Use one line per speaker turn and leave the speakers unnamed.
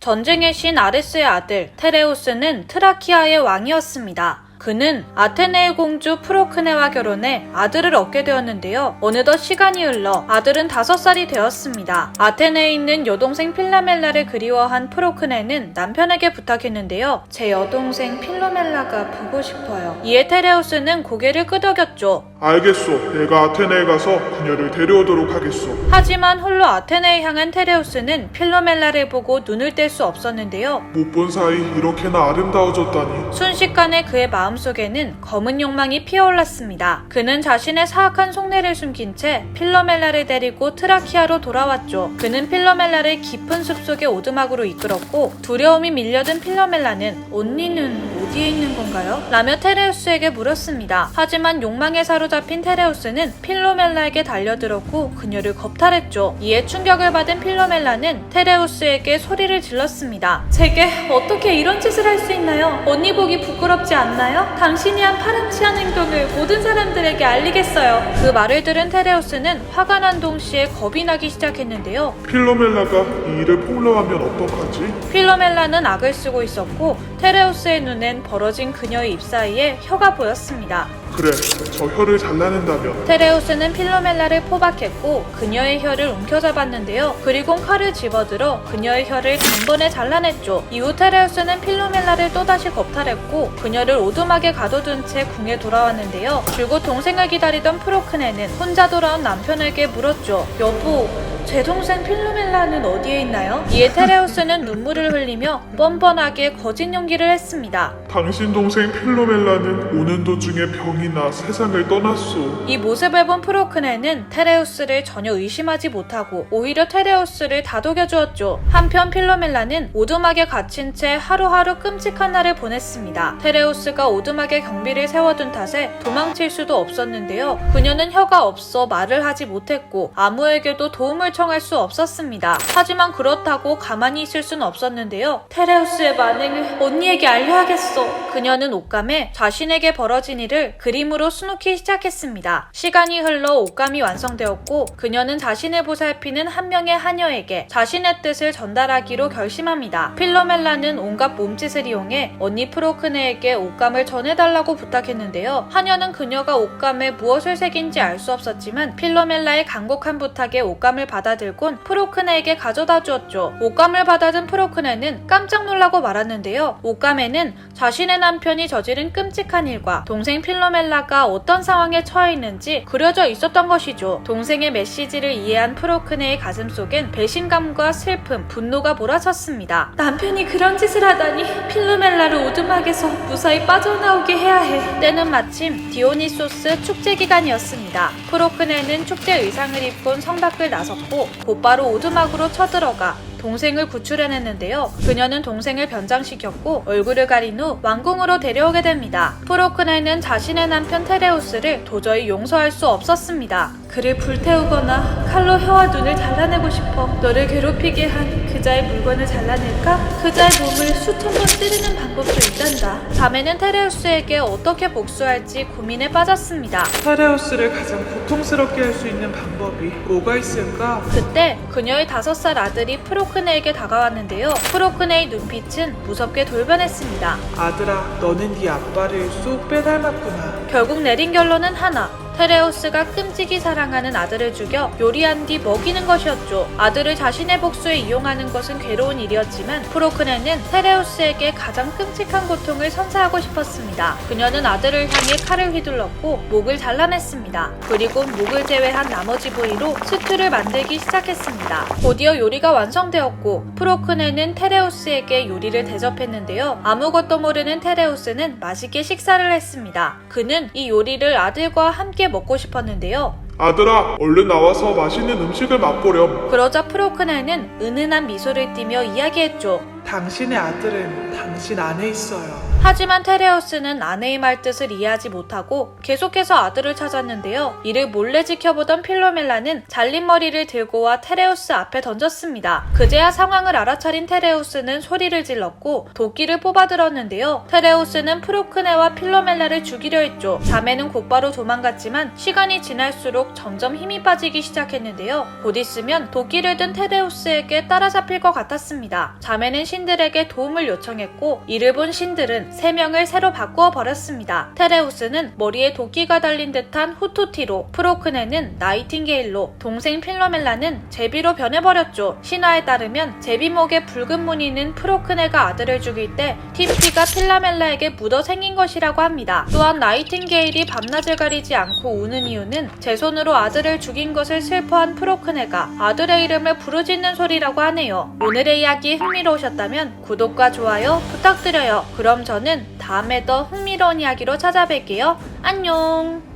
전쟁의 신 아레스의 아들 테레우스는 트라키아의 왕이었습니다. 그는 아테네의 공주 프로크네와 결혼해 아들을 얻게 되었는데요. 어느덧 시간이 흘러 아들은 5살이 되었습니다. 아테네에 있는 여동생 필라멜라를 그리워한 프로크네는 남편에게 부탁했는데요. 제 여동생 필로멜라가 보고 싶어요. 이에 테레우스는 고개를 끄덕였죠.
알겠소. 내가 아테네에 가서 그녀를 데려오도록 하겠소.
하지만 홀로 아테네에 향한 테레우스는 필로멜라를 보고 눈을 뗄 수 없었는데요.
못 본 사이 이렇게나 아름다워졌다니.
순식간에 그의 마음속에는 검은 욕망이 피어올랐습니다. 그는 자신의 사악한 속내를 숨긴 채 필로멜라를 데리고 트라키아로 돌아왔죠. 그는 필로멜라를 깊은 숲속의 오두막으로 이끌었고 두려움이 밀려든 필로멜라는 언니는 어디에 있는 건가요? 라며 테레우스에게 물었습니다. 하지만 욕망에 사로잡힌 테레우스는 필로멜라에게 달려들었고 그녀를 겁탈했죠. 이에 충격을 받은 필로멜라는 테레우스에게 소리를 질렀습니다. 제게 어떻게 이런 짓을 할 수 있나요? 언니 보기 부끄럽지 않나요? 당신이 한 파렴치한 행동을 모든 사람들에게 알리겠어요. 그 말을 들은 테레우스는 화가 난 동시에 겁이 나기 시작했는데요.
필로멜라가 이 일을 폭로하면 어떡하지?
필로멜라는 악을 쓰고 있었고 테레우스의 눈엔 벌어진 그녀의 입 사이에 혀가 보였습니다.
그래, 저 혀를 잘라낸다면.
테레우스는 필로멜라를 포박했고 그녀의 혀를 움켜잡았는데요. 그리고 칼을 집어들어 그녀의 혀를 단번에 잘라냈죠. 이후 테레우스는 필로멜라를 또다시 겁탈했고 그녀를 오두막에 가둬둔 채 궁에 돌아왔는데요. 줄곧 동생을 기다리던 프로크네는 혼자 돌아온 남편에게 물었죠. 여보, 제 동생 필로멜라는 어디에 있나요? 이에 테레우스는 눈물을 흘리며 뻔뻔하게 거짓 연기를 했습니다.
당신 동생 필로멜라는 오는 도중에 병이 나 세상을 떠났소.
이 모습을 본 프로크네는 테레우스를 전혀 의심하지 못하고 오히려 테레우스를 다독여주었죠. 한편 필로멜라는 오두막에 갇힌 채 하루하루 끔찍한 날을 보냈습니다. 테레우스가 오두막에 경비를 세워둔 탓에 도망칠 수도 없었는데요. 그녀는 혀가 없어 말을 하지 못했고 아무에게도 도움을 청할 수 없었습니다. 하지만 그렇다고 가만히 있을 순 없었는데요. 테레우스의 만행을 언니에게 알려야겠어. 그녀는 옷감에 자신에게 벌어진 일을 그림으로 수놓기 시작했습니다. 시간이 흘러 옷감이 완성되었고 그녀는 자신을 보살피는 한 명의 하녀에게 자신의 뜻을 전달하기로 결심합니다. 필로멜라는 온갖 몸짓을 이용해 언니 프로크네에게 옷감을 전해달라고 부탁했는데요. 하녀는 그녀가 옷감에 무엇을 새긴지 알 수 없었지만 필로멜라의 간곡한 부탁에 옷감을 받아들곤 프로크네에게 가져다 주었죠. 옷감을 받아든 프로크네는 깜짝 놀라고 말았는데요. 옷감에는 자신의 남편이 저지른 끔찍한 일과 동생 필로멜라가 어떤 상황에 처해 있는지 그려져 있었던 것이죠. 동생의 메시지를 이해한 프로크네의 가슴 속엔 배신감과 슬픔, 분노가 몰아쳤습니다. 남편이 그런 짓을 하다니 필로멜라를 오두막에서 무사히 빠져나오게 해야 해. 때는 마침 디오니소스 축제 기간이었습니다. 프로크네는 축제 의상을 입고 성 밖을 나섰고 곧바로 오두막으로 쳐들어가 동생을 구출해냈는데요. 그녀는 동생을 변장시켰고 얼굴을 가린 후 왕궁으로 데려오게 됩니다. 프로크네는 자신의 남편 테레우스를 도저히 용서할 수 없었습니다. 그를 불태우거나 칼로 혀와 눈을 잘라내고 싶어. 너를 괴롭히게 한 그자의 물건을 잘라낼까? 그자의 몸을 수천 번 찌르는 방법도 있단다. 밤에는 테레우스에게 어떻게 복수할지 고민에 빠졌습니다.
테레우스를 가장 고통스럽게 할 수 있는 방법이 뭐가 있을까?
그때 그녀의 5살 아들이 프로크네에게 다가왔는데요. 프로크네의 눈빛은 무섭게 돌변했습니다.
아들아, 너는 네 아빠를 쏙 빼닮았구나.
결국 내린 결론은 하나. 테레우스가 끔찍이 사랑하는 아들을 죽여 요리한 뒤 먹이는 것이었죠. 아들을 자신의 복수에 이용하는 것은 괴로운 일이었지만 프로크네는 테레우스에게 가장 끔찍한 고통을 선사하고 싶었습니다. 그녀는 아들을 향해 칼을 휘둘렀고 목을 잘라냈습니다. 그리고 목을 제외한 나머지 부위로 스튜를 만들기 시작했습니다. 곧이어 요리가 완성되었고 프로크네는 테레우스에게 요리를 대접했는데요. 아무것도 모르는 테레우스는 맛있게 식사를 했습니다. 그는 이 요리를 아들과 함께 먹고 싶었는데요.
아들아, 얼른 나와서 맛있는 음식을 맛보렴.
그러자 프로크네는 은은한 미소를 띠며 이야기했죠.
당신의 아들은 당신 안에 있어요.
하지만 테레우스는 아내의 말뜻을 이해하지 못하고 계속해서 아들을 찾았는데요. 이를 몰래 지켜보던 필로멜라는 잘린 머리를 들고 와 테레우스 앞에 던졌습니다. 그제야 상황을 알아차린 테레우스는 소리를 질렀고 도끼를 뽑아들었는데요. 테레우스는 프로크네와 필로멜라를 죽이려 했죠. 자매는 곧바로 도망갔지만 시간이 지날수록 점점 힘이 빠지기 시작했는데요. 곧 있으면 도끼를 든 테레우스에게 따라잡힐 것 같았습니다. 자매는 신들에게 도움을 요청했고 이를 본 신들은 세 명을 새로 바꾸어 버렸습니다. 테레우스는 머리에 도끼가 달린 듯한 후토티로, 프로크네는 나이팅게일로, 동생 필로멜라는 제비로 변해버렸죠. 신화에 따르면 제비목에 붉은 무늬는 프로크네가 아들을 죽일 때 티피가 필라멜라에게 묻어 생긴 것이라고 합니다. 또한 나이팅게일이 밤낮을 가리지 않고 우는 이유는 제 손으로 아들을 죽인 것을 슬퍼한 프로크네가 아들의 이름을 부르짖는 소리라고 하네요. 오늘의 이야기 흥미로우셨다면 구독과 좋아요 부탁드려요. 그럼 저는 다음에 더 흥미로운 이야기로 찾아뵐게요. 안녕.